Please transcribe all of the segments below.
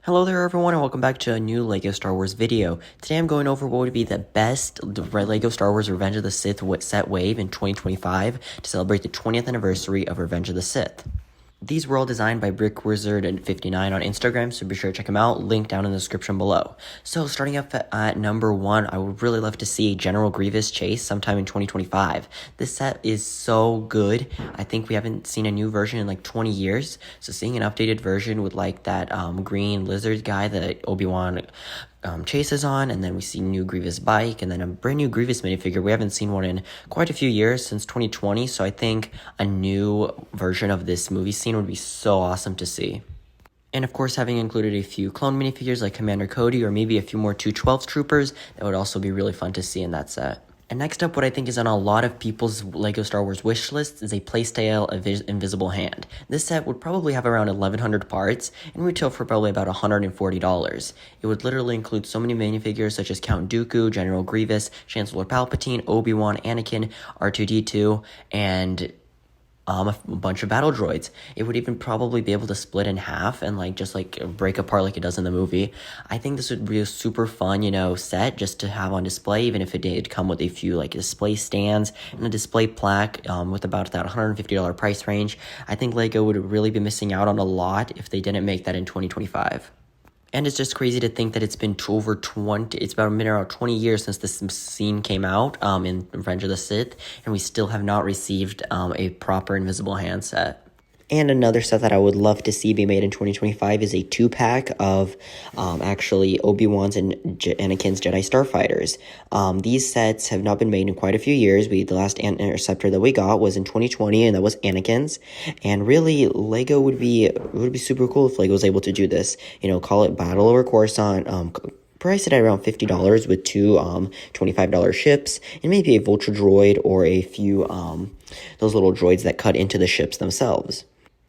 Hello there everyone and welcome back to a new LEGO Star Wars video. Today I'm going over what would be the best LEGO Star Wars Revenge of the Sith set wave in 2025 to celebrate the 20th anniversary of Revenge of the Sith. These were all designed by BrickWizard59 on Instagram, so be sure to check them out, link down in the description below. So starting up at number 1, I would really love to see General Grievous Chase sometime in 2025. This set is so good. I think we haven't seen a new version in like 20 years, so seeing an updated version with like that green lizard guy that ObiWan Chase on, and then we see new Grievous bike, and then a brand new Grievous minifigure. We haven't seen one in quite a few years, since 2020, so I think a new version of this movie scene would be so awesome to see. And of course, having included a few clone minifigures like Commander Cody or maybe a few more 212 troopers, that would also be really fun to see in that set. And next up, what I think is on a lot of people's LEGO Star Wars wish lists is a playstyle Invisible Hand. This set would probably have around 1,100 parts and retail for probably about $140. It would literally include so many minifigures such as Count Dooku, General Grievous, Chancellor Palpatine, Obi-Wan Anakin, R2-D2, and a bunch of battle droids. It would even probably be able to split in half and just break apart like it does in the movie. I think this would be a super fun, set just to have on display, even if it did come with a few display stands and a display plaque with about that $150 price range. I think LEGO would really be missing out on a lot if they didn't make that in 2025. And it's just crazy to think that it's been it's been around 20 years since this scene came out in Revenge of the Sith, and we still have not received a proper Invisible Hand set. And another set that I would love to see be made in 2025 is a 2-pack of actually Obi-Wan's and Anakin's Jedi Starfighters. These sets have not been made in quite a few years. The last Interceptor that we got was in 2020, and that was Anakin's. And really, LEGO would be super cool if LEGO was able to do this. Call it Battle over Coruscant. Price it at around $50 with two $25 ships and maybe a Vulture droid or a few those little droids that cut into the ships themselves.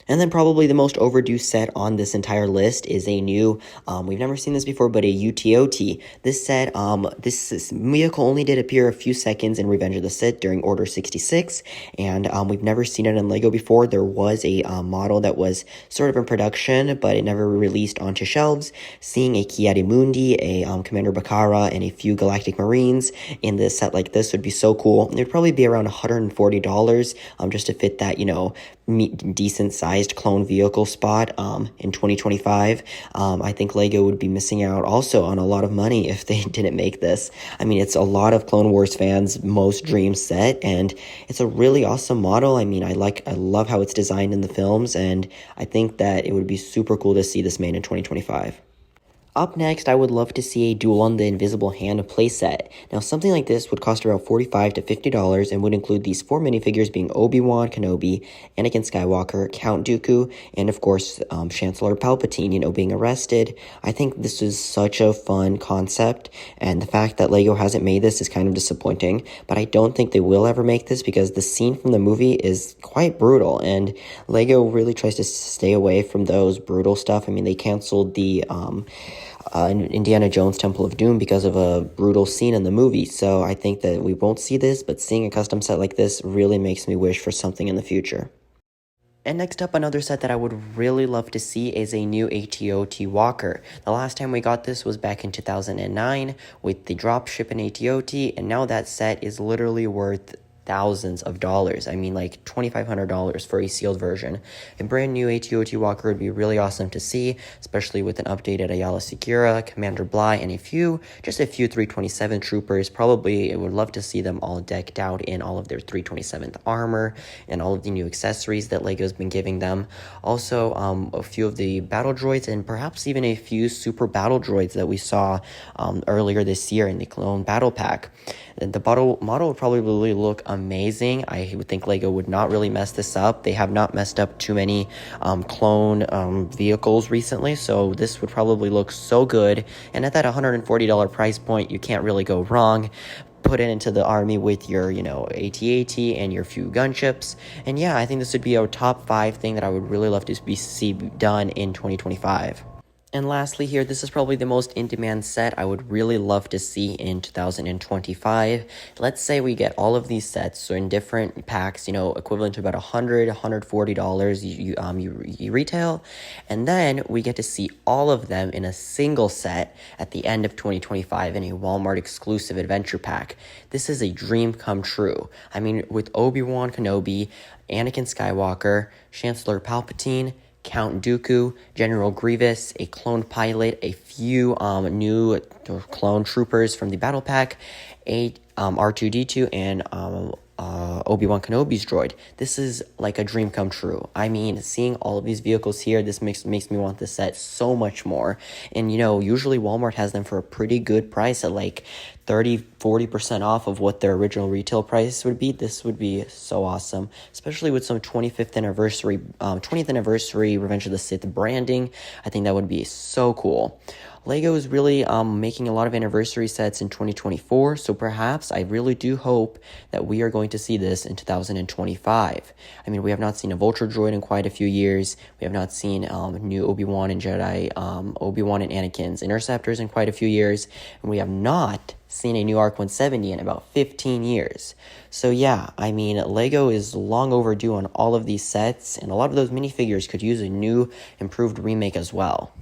And then probably the most overdue set on this entire list is a new, we've never seen this before, but a UTOT. This set, this vehicle only did appear a few seconds in Revenge of the Sith during Order 66, and we've never seen it in LEGO before. There was a model that was sort of in production, but it never released onto shelves. Seeing a Ki-Adi-Mundi, a Commander Bakara, and a few Galactic Marines in this set like this would be so cool. It would probably be around $140 just to fit that, decent sized clone vehicle spot in 2025. I think LEGO would be missing out also on a lot of money if they didn't make this. I mean, it's a lot of Clone Wars fans' most dream set, and it's a really awesome model. I mean, I love how it's designed in the films, and I think that it would be super cool to see this made in 2025. Up next, I would love to see a Duel on the Invisible Hand playset. Now, something like this would cost around $45 to $50 and would include these 4 minifigures being Obi-Wan Kenobi, Anakin Skywalker, Count Dooku, and of course, Chancellor Palpatine, being arrested. I think this is such a fun concept, and the fact that LEGO hasn't made this is kind of disappointing, but I don't think they will ever make this because the scene from the movie is quite brutal, and LEGO really tries to stay away from those brutal stuff. I mean, they canceled the Indiana Jones Temple of Doom because of a brutal scene in the movie, so I think that we won't see this, but seeing a custom set like this really makes me wish for something in the future. And next up, another set that I would really love to see is a new ATAT Walker. The last time we got this was back in 2009 with the dropship in ATAT, and now that set is literally worth thousands of dollars. I mean, like $2,500 for a sealed version. A brand new ATAT Walker would be really awesome to see, especially with an updated Ayala Secura, Commander Bly, and just a few 327 troopers. Probably I would love to see them all decked out in all of their 327th armor and all of the new accessories that LEGO's been giving them. Also, a few of the battle droids and perhaps even a few super battle droids that we saw earlier this year in the Clone Battle Pack. And the model would probably really look amazing. I would think LEGO would not really mess this up. They have not messed up too many clone vehicles recently, so this would probably look so good. And at that $140 price point, you can't really go wrong. Put it into the army with your, AT-AT and your few gunships. And yeah, I think this would be a top 5 thing that I would really love to see done in 2025. And lastly here, this is probably the most in-demand set I would really love to see in 2025. Let's say we get all of these sets, so in different packs, you know, equivalent to about $140 you retail, and then we get to see all of them in a single set at the end of 2025 in a Walmart exclusive adventure pack. This is a dream come true. I mean, with Obi-Wan Kenobi, Anakin Skywalker, Chancellor Palpatine, Count Dooku, General Grievous, a cloned pilot, a few new clone troopers from the battle pack, R2-D2, and Obi-Wan Kenobi's droid. This is like a dream come true. I mean, seeing all of these vehicles here, this makes me want this set so much more. And, you know, usually Walmart has them for a pretty good price at like 30-40% off of what their original retail price would be. This would be so awesome, especially with some 20th anniversary Revenge of the Sith branding. I think that would be so cool. LEGO is really making a lot of anniversary sets in 2024, so perhaps I really do hope that we are going to see this in 2025. I mean, we have not seen a Vulture droid in quite a few years. We have not seen new Obi-Wan and Obi-Wan and Anakin's interceptors in quite a few years, and we have not seen a new ARC 170 in about 15 years. So yeah, I mean, LEGO is long overdue on all of these sets, and a lot of those minifigures could use a new, improved remake as well.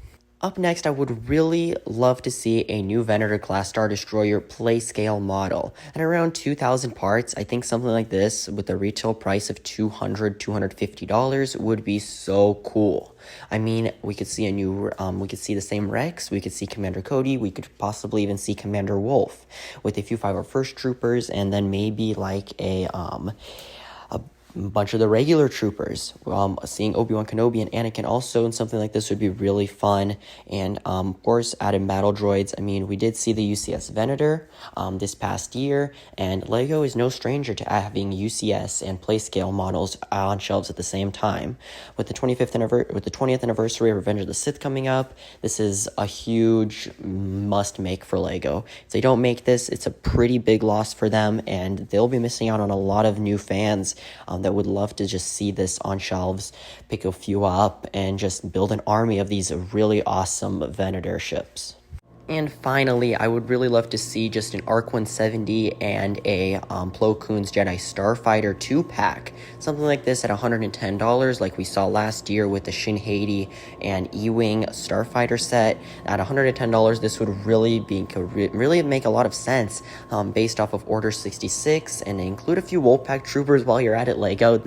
Up next, I would really love to see a new Venator class Star Destroyer play scale model. At around 2,000 parts, I think something like this with a retail price of $250 would be so cool. I mean, we could see we could see the same Rex, we could see Commander Cody, we could possibly even see Commander Wolf with a few 501st troopers, and then maybe like a bunch of the regular troopers. Seeing Obi-Wan Kenobi and Anakin also in something like this would be really fun. And of course, add-in battle droids. I mean, we did see the UCS Venator this past year, and LEGO is no stranger to having UCS and play-scale models on shelves at the same time. With the 20th anniversary of Revenge of the Sith coming up, this is a huge must-make for LEGO. If they don't make this, it's a pretty big loss for them, and they'll be missing out on a lot of new fans that would love to just see this on shelves, pick a few up, and just build an army of these really awesome Venator ships. And finally, I would really love to see just an ARC 170 and a Plo Koon's Jedi Starfighter 2-pack. Something like this at $110, like we saw last year with the Shin Hati and E-Wing Starfighter set. At $110, this would really make a lot of sense based off of Order 66, and include a few Wolfpack troopers while you're at it, LEGO.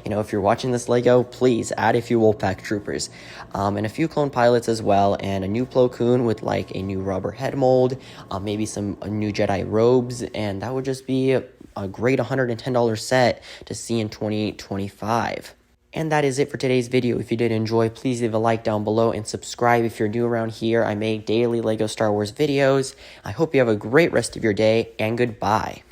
You know, if you're watching this, LEGO, please add a few Wolfpack troopers. And a few clone pilots as well, and a new Plo Koon with like a new rubber head mold, maybe some new Jedi robes, and that would just be a great $110 set to see in 2025. And that is it for today's video. If you did enjoy, please leave a like down below and subscribe if you're new around here. I make daily LEGO Star Wars videos. I hope you have a great rest of your day, and goodbye.